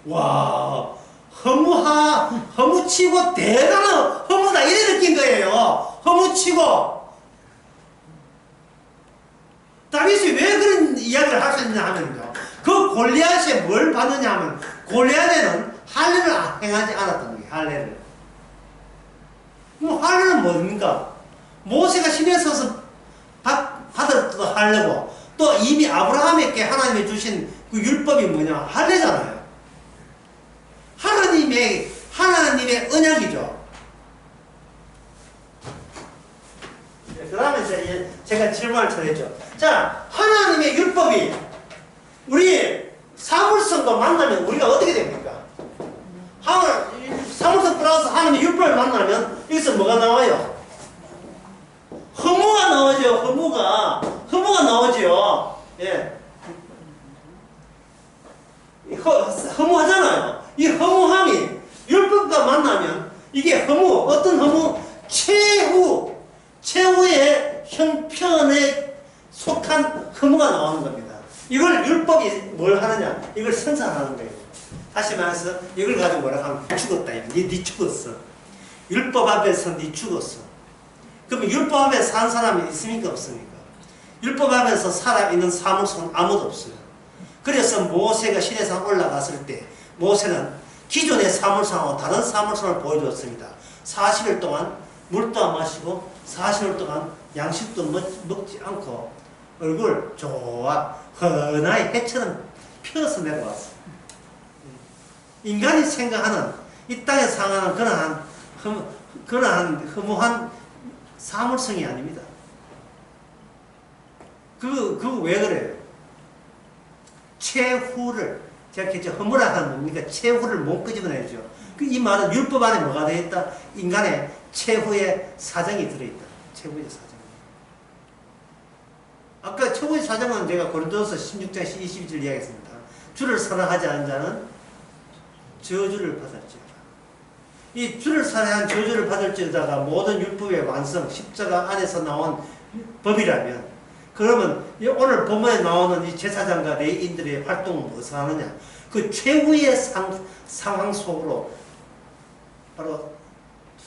와, 허무치고 대단한 허무다 이래 느낀 거예요. 허무치고. 다윗이 왜 그런 이야기를 하셨느냐 하면요, 그 골리앗이 뭘 받느냐 하면 골리앗에는 할례를 행하지 않았던 거예요. 할례를. 할례는 뭡니까? 모세가 신에 서서 받았던 할례고, 또 이미 아브라함에게 하나님이 주신 그 율법이 뭐냐? 할례잖아요. 하나님의 언약이죠. 그 다음에 제가 질문을 처했죠. 자, 하나님의 율법이 우리 사물성과 만나면 우리가 어떻게 됩니까? 사물성 플러스 하나님의 율법을 만나면 여기서 뭐가 나와요? 허무가 나오죠. 허무가 나오죠. 예. 허무하잖아요. 이 허무함이 율법과 만나면 이게 어떤 허무? 최후의 형편에 속한 허무가 나오는 겁니다. 이걸 율법이 뭘 하느냐? 이걸 선사하는 거예요. 다시 말해서 이걸 가지고 뭐라 하면 죽었다. 니 죽었어. 율법 앞에서 니 죽었어. 그러면 율법 앞에 산 사람이 있습니까? 없습니까? 율법 앞에서 살아있는 사물성은 아무도 없어요. 그래서 모세가 시내산 올라갔을 때 모세는 기존의 사물성하고 다른 사물성을 보여줬습니다. 40일 동안 물도 안 마시고 40일 동안 양식도 먹지 않고 얼굴 좋아 헌하게 해처럼 펴서 내려왔어요. 인간이 생각하는 이 땅에 상하는 그러한 허무한 사물성이 아닙니다. 그거 왜 그래요? 최후를, 제가 했죠. 허무라 하는 뭡니까? 최후를 못 끄집어내죠. 이 말은 율법 안에 뭐가 되어있다? 인간의 최후의 사정이 들어있다. 최후의 사정. 아까 최후의 사정은 제가 고린도서 16장 22절 이야기했습니다. 주를 사랑하지 않은 자는 저주를 받을지어다. 이 주를 사랑한 저주를 받을지어다가 모든 율법의 완성, 십자가 안에서 나온 법이라면, 그러면 오늘 본문에 나오는 이 제사장과 레위인들의 활동은 무엇을 하느냐? 그 최후의 상황 속으로 바로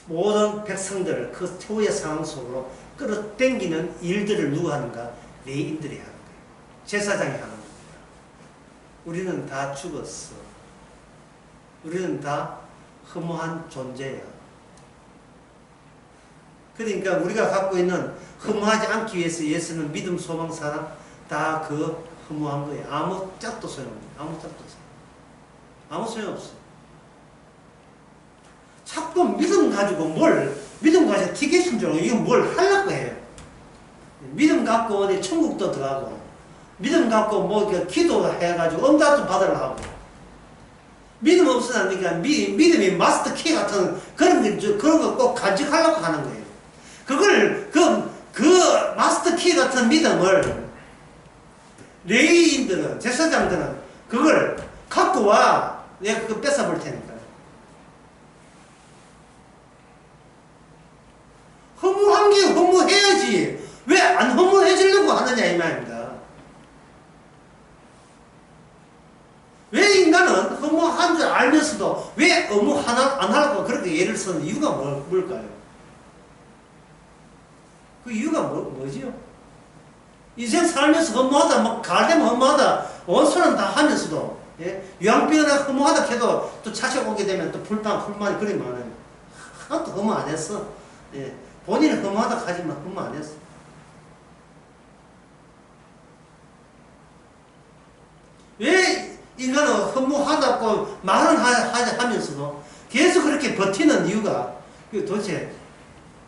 모든 백성들을 그 최후의 상황 속으로 끌어당기는 일들을 누가 하는가? 레위인들이 하는 거예요. 제사장이 하는 겁니다. 우리는 다 죽었어. 우리는 다 허무한 존재야. 그러니까 우리가 갖고 있는 허무하지 않기 위해서 예수는 믿음, 소망, 사랑 다 그 허무한 거예요. 아무 짝도 소용없어요. 아무 짝도 없어요. 아무 소용없어요. 자꾸 믿음 가지고 티켓인 줄 알고 이거 뭘 하려고 해요. 믿음 갖고 어디 천국도 들어가고, 믿음 갖고 뭐 기도해가지고 응답도 받으려고 하고, 믿음 없으니까 믿음이 마스터 키 같은 그런 거 꼭 간직하려고 하는 거예요. 그걸 그 마스터 키 같은 믿음을 레위인들은, 제사장들은 그걸 갖고 와. 내가 그거 뺏어볼 테니까. 허무한 게 허무해야지. 왜 안 허무해지려고 하느냐 이 말입니다. 왜 인간은 허무한 줄 알면서도 왜 안 하려고 그렇게 예를 쓰는 이유가 뭘까요? 그 이유가 뭐지요? 인생 살면서 허무하다, 막 가을되면 허무하다, 원수는 다 하면서도, 예? 유황병이나 허무하다 해도 또 자식 오게 되면 또 불만이 그리 많아요. 하나도 허무 안 했어. 예. 본인은 허무하다 하지만 허무 안 했어. 왜 인간은 허무하다고 말은 하면서도 계속 그렇게 버티는 이유가, 도대체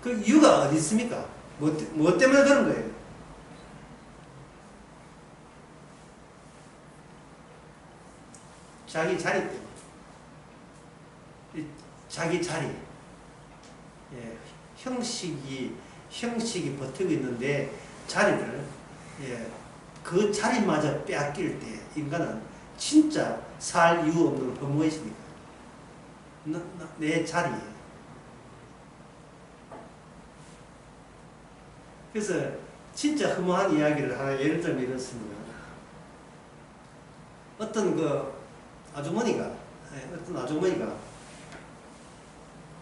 그 이유가 어디 있습니까? 뭐 때문에 그런 거예요? 자기 자리 때문에. 자기 자리. 예, 형식이 버티고 있는데 자리를, 예, 그 자리마저 빼앗길 때 인간은 진짜 살 이유 없는 허무해집니다. 내 자리에. 그래서 진짜 허무한 이야기를 하나 예를 들면 이렇습니다. 어떤 그 아주머니가,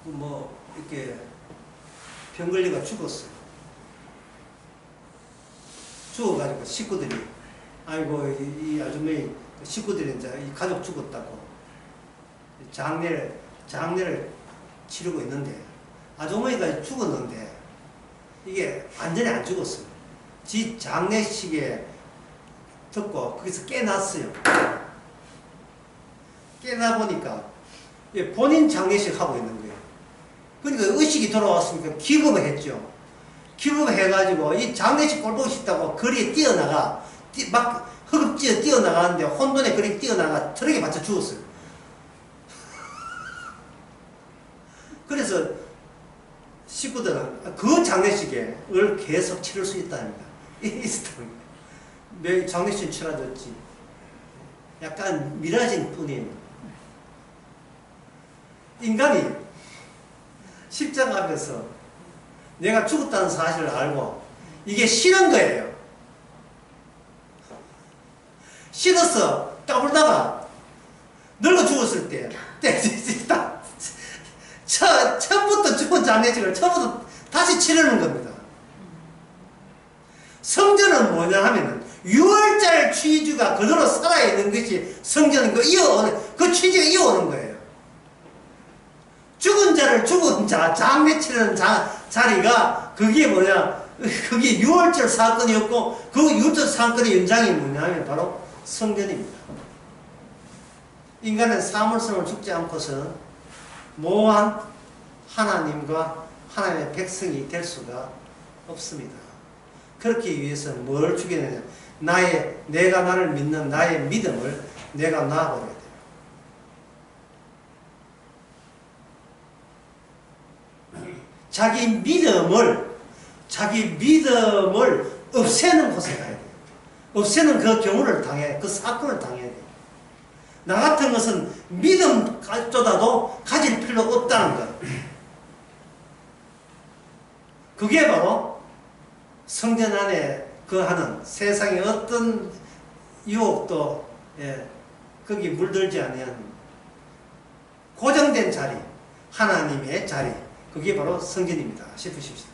뭐 이렇게 병 걸려가 죽었어요. 죽어가지고 식구들이, 아이고 이 아주머니 식구들이 이제 이 가족 죽었다고 장례를 치르고 있는데, 아주머니가 죽었는데 이게 완전히 안 죽었어요. 지 장례식에 듣고 거기서 깨났어요. 깨나 보니까 본인 장례식 하고 있는 거예요. 그러니까 의식이 돌아왔으니까 기겁을 했죠. 기겁을 해가지고 이 장례식 꼴 보고 싶다고 거리에 막 허겁지겁 뛰어나가는데 혼돈에 거리 뛰어나가 트럭에 맞춰 죽었어요. 그래서 식구들은 그 장례식에 을 계속 치를 수 있답니다. 매 장례식 치러졌지. 약간 미라진 뿐이에요. 인간이 십자가 앞에서 내가 죽었다는 사실을 알고 이게 싫은 거예요. 싫어서 까불다가 늙어 죽었을 때 처음부터 죽은 장례식을 처음부터 다시 치르는 겁니다. 성전은 뭐냐 하면은 유월절 취지가 그대로 살아있는 것이 성전은 그 취지가 이어오는 거예요. 죽은 자를 죽은 장례 치르는 자리가 그게 뭐냐, 그게 유월절 사건이었고 그 유월절 사건의 연장이 뭐냐 하면 바로 성전입니다. 인간은 사물성을 죽지 않고서는 모호한 하나님과 하나님의 백성이 될 수가 없습니다. 그렇기 위해서는 뭘 죽여내냐, 내가 나를 믿는 나의 믿음을 내가 놔버려야 돼요. 자기 믿음을 없애는 곳에 가야 돼요. 없애는 그 경우를 그 사건을 당해야 돼요. 나 같은 것은 믿음조차도 가질 필요 없다는 것. 그게 바로 성전 안에 거하는 세상의 어떤 유혹도, 거기 물들지 않는 고정된 자리, 하나님의 자리, 그게 바로 성전입니다. 싶으십시오.